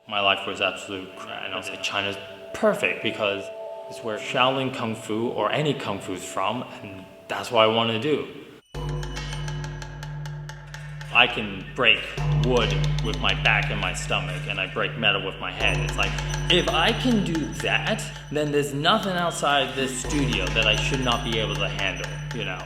My life was absolute crap. And I was like, China's perfect because it's where Shaolin Kung Fu or any Kung Fu is from, and that's what I want to do. I can break wood with my back and my stomach, and I break metal with my head. It's like, if I can do that, then there's nothing outside this studio that I should not be able to handle, you know?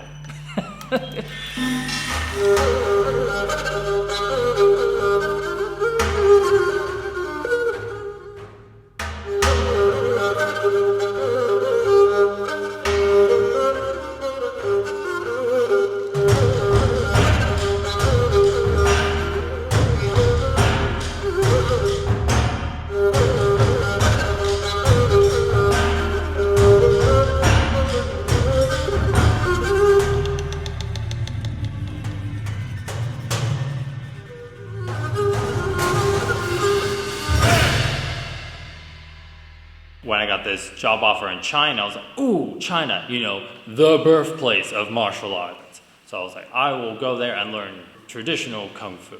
When I got this job offer in China, I was like, ooh, China, you know, the birthplace of martial arts. So I was like, I will go there and learn traditional Kung Fu.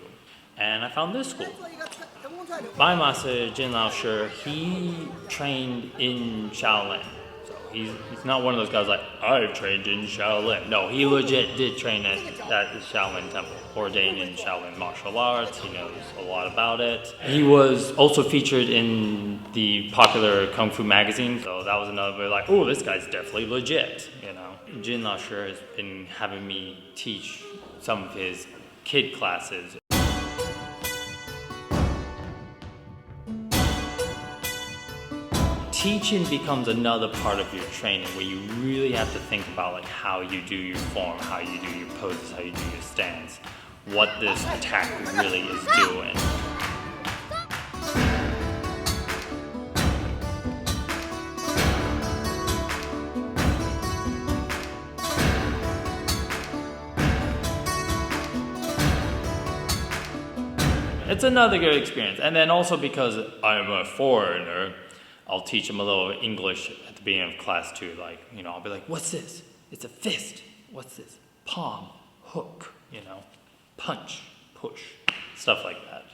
And I found this school. My master, Jin Lao Shi, he trained in Shaolin. So he's not one of those guys like, I've trained in Shaolin. No, he legit did train at the Shaolin temple, ordained in Shaolin martial arts. He knows a lot about it. He was also featured in the popular Kung Fu magazine. So that was another way like, oh, this guy's definitely legit, you know. Jin Lao Shi has been having me teach some of his kid classes. Teaching becomes another part of your training where you really have to think about like how you do your form, how you do your poses, how you do your stance, what this attack really is doing. It's another good experience. And then also because I'm a foreigner, I'll teach them a little English at the beginning of class too. Like, you know, I'll be like, what's this? It's a fist. What's this? Palm, hook, you know, punch, push, stuff like that.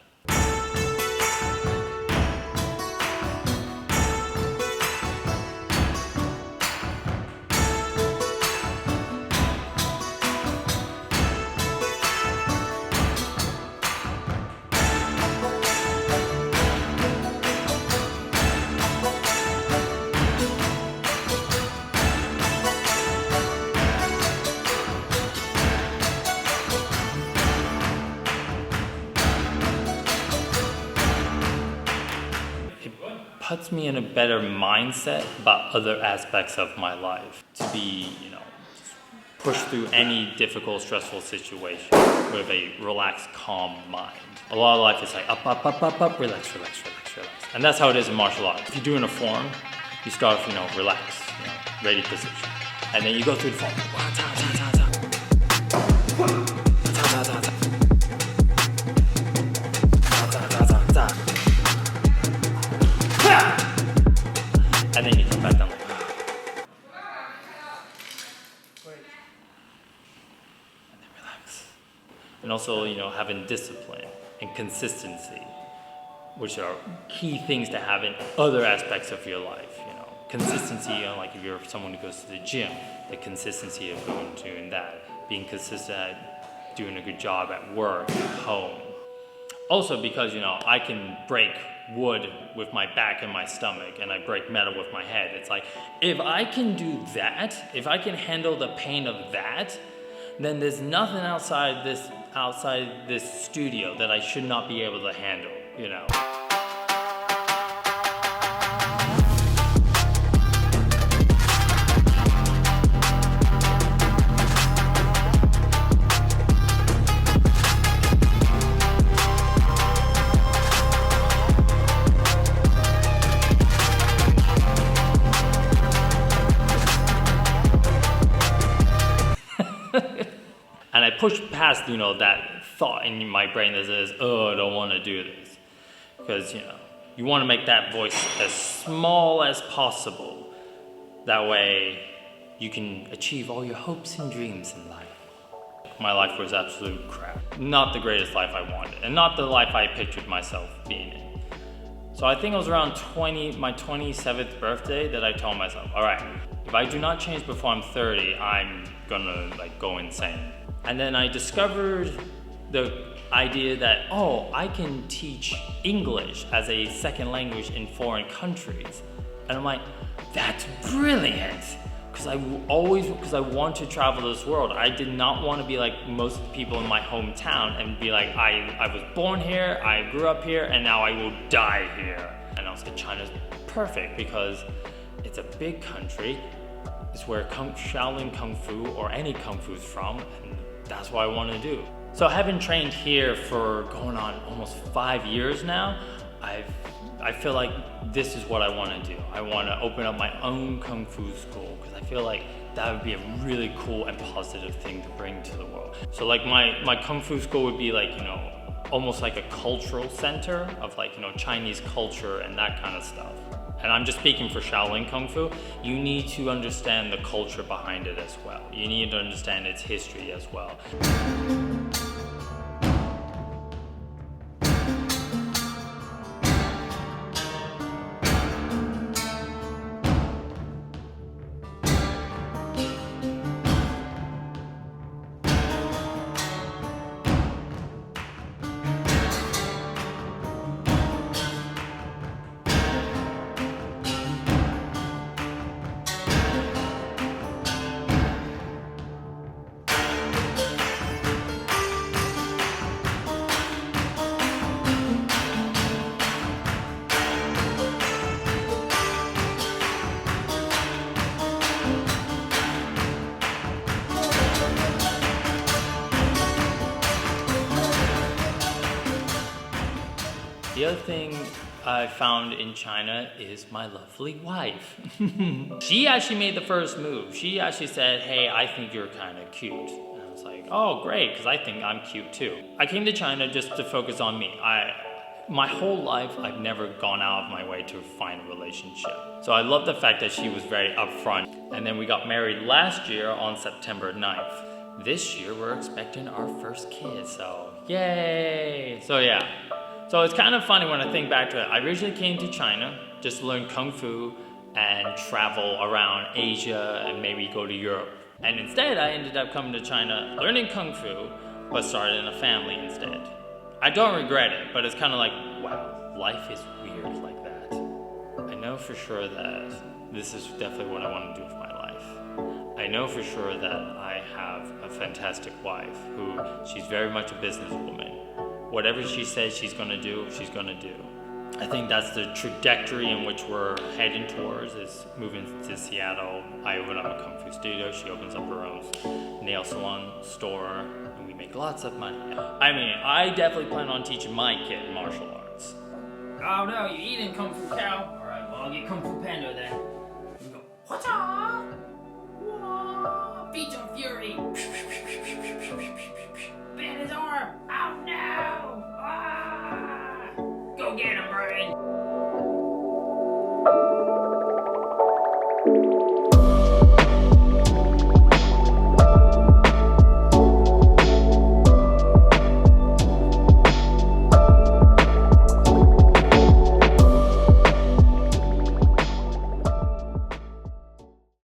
Puts me in a better mindset about other aspects of my life. To be, you know, push through any difficult, stressful situation with a relaxed, calm mind. A lot of life is like up, up, up, up, up, relax, relax, relax, relax. And that's how it is in martial arts. If you're doing a form, you start off, you know, relax, you know, ready position. And then you go through the form. And then you come back down like and then relax. And also, you know, having discipline and consistency, which are key things to have in other aspects of your life. You know, consistency, you know, like if you're someone who goes to the gym, the consistency of going to and that, being consistent at doing a good job at work, at home. Also because, you know, I can break wood with my back and my stomach, and I break metal with my head. It's like, if I can do that, if I can handle the pain of that, then there's nothing outside this studio that I should not be able to handle, you know. And I push past, you know, that thought in my brain that says, oh, I don't want to do this. Because, you know, you want to make that voice as small as possible. That way you can achieve all your hopes and dreams in life. My life was absolute crap. Not the greatest life I wanted, and not the life I pictured myself being in. So I think it was around my 27th birthday that I told myself, all right, if I do not change before I'm 30, I'm gonna like go insane. And then I discovered the idea that, oh, I can teach English as a second language in foreign countries. And I'm like, that's brilliant. Because I want to travel this world. I did not want to be like most people in my hometown and be like, I was born here, I grew up here, and now I will die here. And I was like, China's perfect because it's a big country. It's where Shaolin Kung Fu or any Kung Fu is from, and that's what I want to do. So having trained here for going on almost 5 years now, I feel like this is what I want to do. I want to open up my own Kung Fu school because I feel like that would be a really cool and positive thing to bring to the world. So like my Kung Fu school would be like, you know, almost like a cultural center of like, you know, Chinese culture and that kind of stuff. And I'm just speaking for Shaolin Kung Fu. You need to understand the culture behind it as well. You need to understand its history as well. The other thing I found in China is my lovely wife. She actually made the first move. She actually said, hey, I think you're kind of cute. And I was like, oh, great, because I think I'm cute too. I came to China just to focus on me. My whole life, I've never gone out of my way to find a relationship. So I love the fact that she was very upfront. And then we got married last year on September 9th. This year, we're expecting our first kid, so yay! So yeah. So it's kind of funny when I think back to it. I originally came to China just to learn Kung Fu and travel around Asia and maybe go to Europe. And instead, I ended up coming to China, learning Kung Fu, but starting a family instead. I don't regret it, but it's kind of like, wow, life is weird like that. I know for sure that this is definitely what I want to do with my life. I know for sure that I have a fantastic wife who, she's very much a businesswoman. Whatever she says she's gonna do, she's gonna do. I think that's the trajectory in which we're heading towards, is moving to Seattle. I open up a Kung Fu studio, she opens up her own nail salon store, and we make lots of money. I mean, I definitely plan on teaching my kid martial arts. Oh no, you eating Kung Fu cow? All right, well, I'll get Kung Fu Panda then. We go, what's up? Beat of Fury.